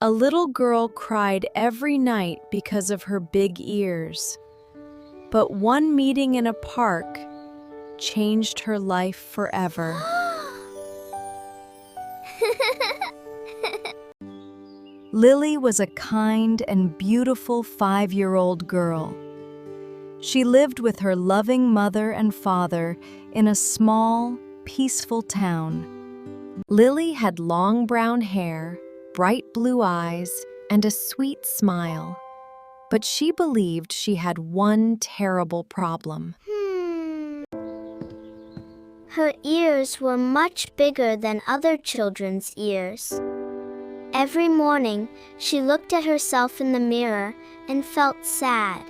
A little girl cried every night because of her big ears. But one meeting in a park changed her life forever. Lily was a kind and beautiful 5-year-old girl. She lived with her loving mother and father in a small, peaceful town. Lily had long brown hair, bright blue eyes, and a sweet smile. But she believed she had one terrible problem. Her ears were much bigger than other children's ears. Every morning, she looked at herself in the mirror and felt sad.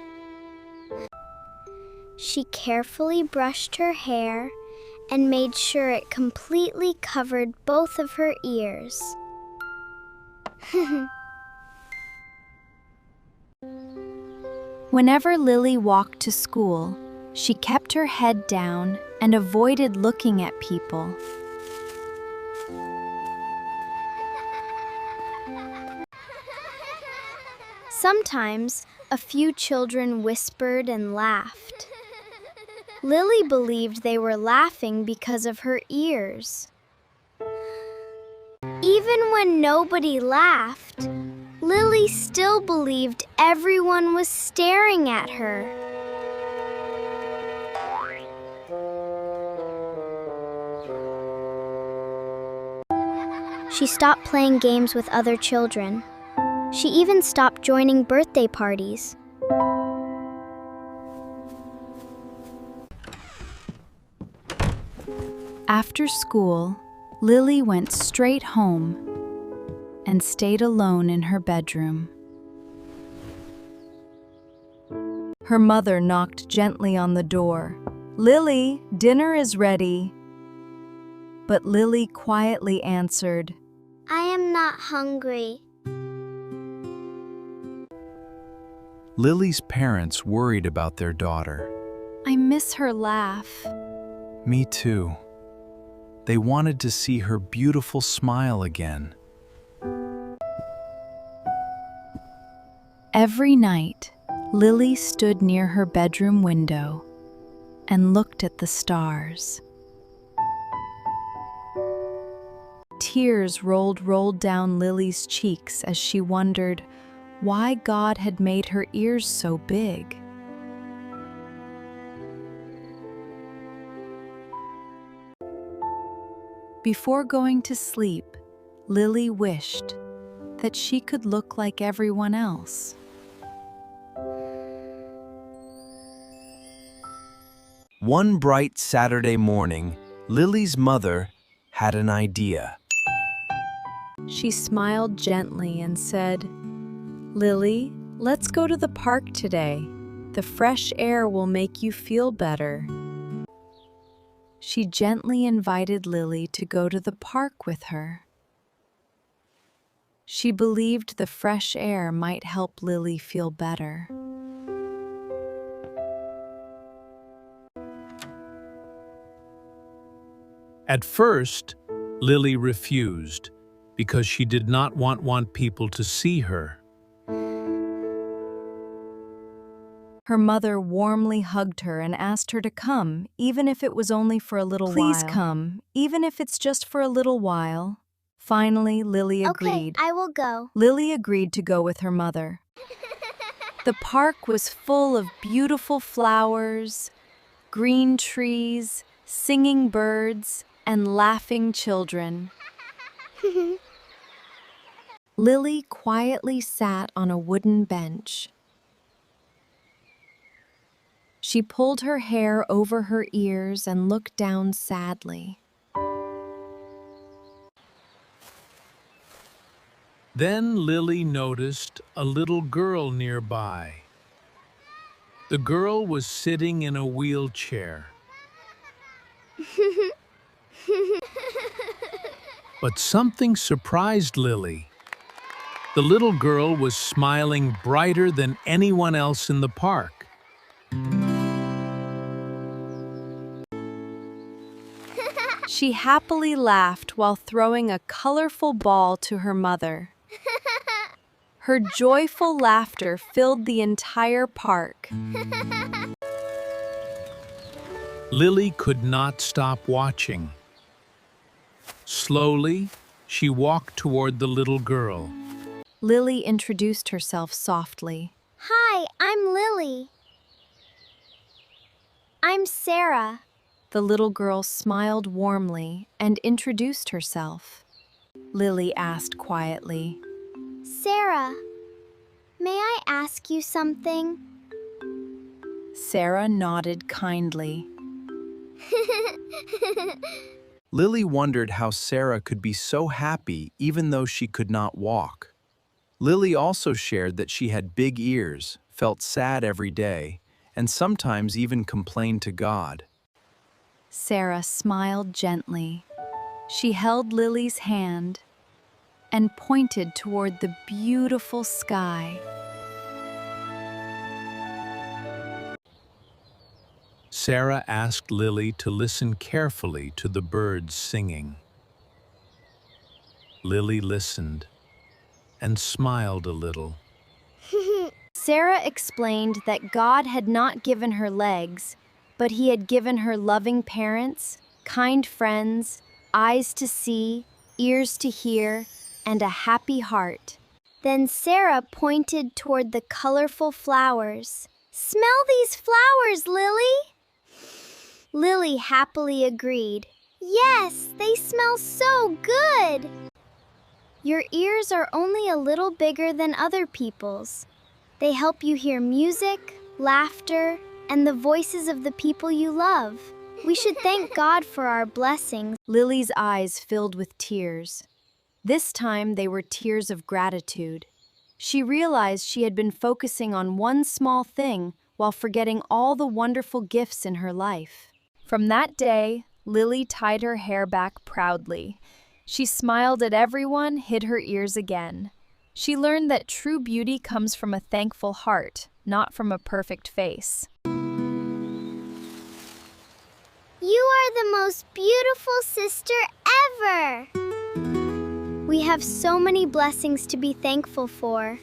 She carefully brushed her hair and made sure it completely covered both of her ears. Whenever Lily walked to school, she kept her head down and avoided looking at people. Sometimes, a few children whispered and laughed. Lily believed they were laughing because of her ears. Even when nobody laughed, Lily still believed everyone was staring at her. She stopped playing games with other children. She even stopped joining birthday parties. After school, Lily went straight home and stayed alone in her bedroom. Her mother knocked gently on the door. "Lily, dinner is ready." But Lily quietly answered, I am not hungry. Lily's parents worried about their daughter. "I miss her laugh." Me too. They wanted to see her beautiful smile again. Every night, Lily stood near her bedroom window and looked at the stars. Tears rolled down Lily's cheeks as she wondered why God had made her ears so big. Before going to sleep, Lily wished that she could look like everyone else. One bright Saturday morning, Lily's mother had an idea. She smiled gently and said, "Lily, let's go to the park today. The fresh air will make you feel better." She gently invited Lily to go to the park with her. She believed the fresh air might help Lily feel better. At first, Lily refused because she did not want people to see her. Her mother warmly hugged her and asked her to come, even if it was only for a little while. "Please come, even if it's just for a little while." Finally, Lily agreed. Okay, I will go. Lily agreed to go with her mother. The park was full of beautiful flowers, green trees, singing birds, and laughing children. Lily quietly sat on a wooden bench. She pulled her hair over her ears and looked down sadly. Then Lily noticed a little girl nearby. The girl was sitting in a wheelchair. But something surprised Lily. The little girl was smiling brighter than anyone else in the park. She happily laughed while throwing a colorful ball to her mother. Her joyful laughter filled the entire park. Lily could not stop watching. Slowly, she walked toward the little girl. Lily introduced herself softly. Hi, I'm Lily. I'm Sarah. The little girl smiled warmly and introduced herself. Lily asked quietly, Sarah, may I ask you something? Sarah nodded kindly. Lily wondered how Sarah could be so happy even though she could not walk. Lily also shared that she had big ears, felt sad every day, and sometimes even complained to God. Sarah smiled gently. She held Lily's hand and pointed toward the beautiful sky. Sarah asked Lily to listen carefully to the birds singing. Lily listened and smiled a little. Sarah explained that God had not given her legs, but He had given her loving parents, kind friends, eyes to see, ears to hear, and a happy heart. Then Sarah pointed toward the colorful flowers. Smell these flowers, Lily! Lily happily agreed. Yes, they smell so good! Your ears are only a little bigger than other people's. They help you hear music, laughter, and the voices of the people you love. We should thank God for our blessings. Lily's eyes filled with tears. This time they were tears of gratitude. She realized she had been focusing on one small thing while forgetting all the wonderful gifts in her life. From that day, Lily tied her hair back proudly. She smiled at everyone, hid her ears again. She learned that true beauty comes from a thankful heart, not from a perfect face. You are the most beautiful sister ever! We have so many blessings to be thankful for.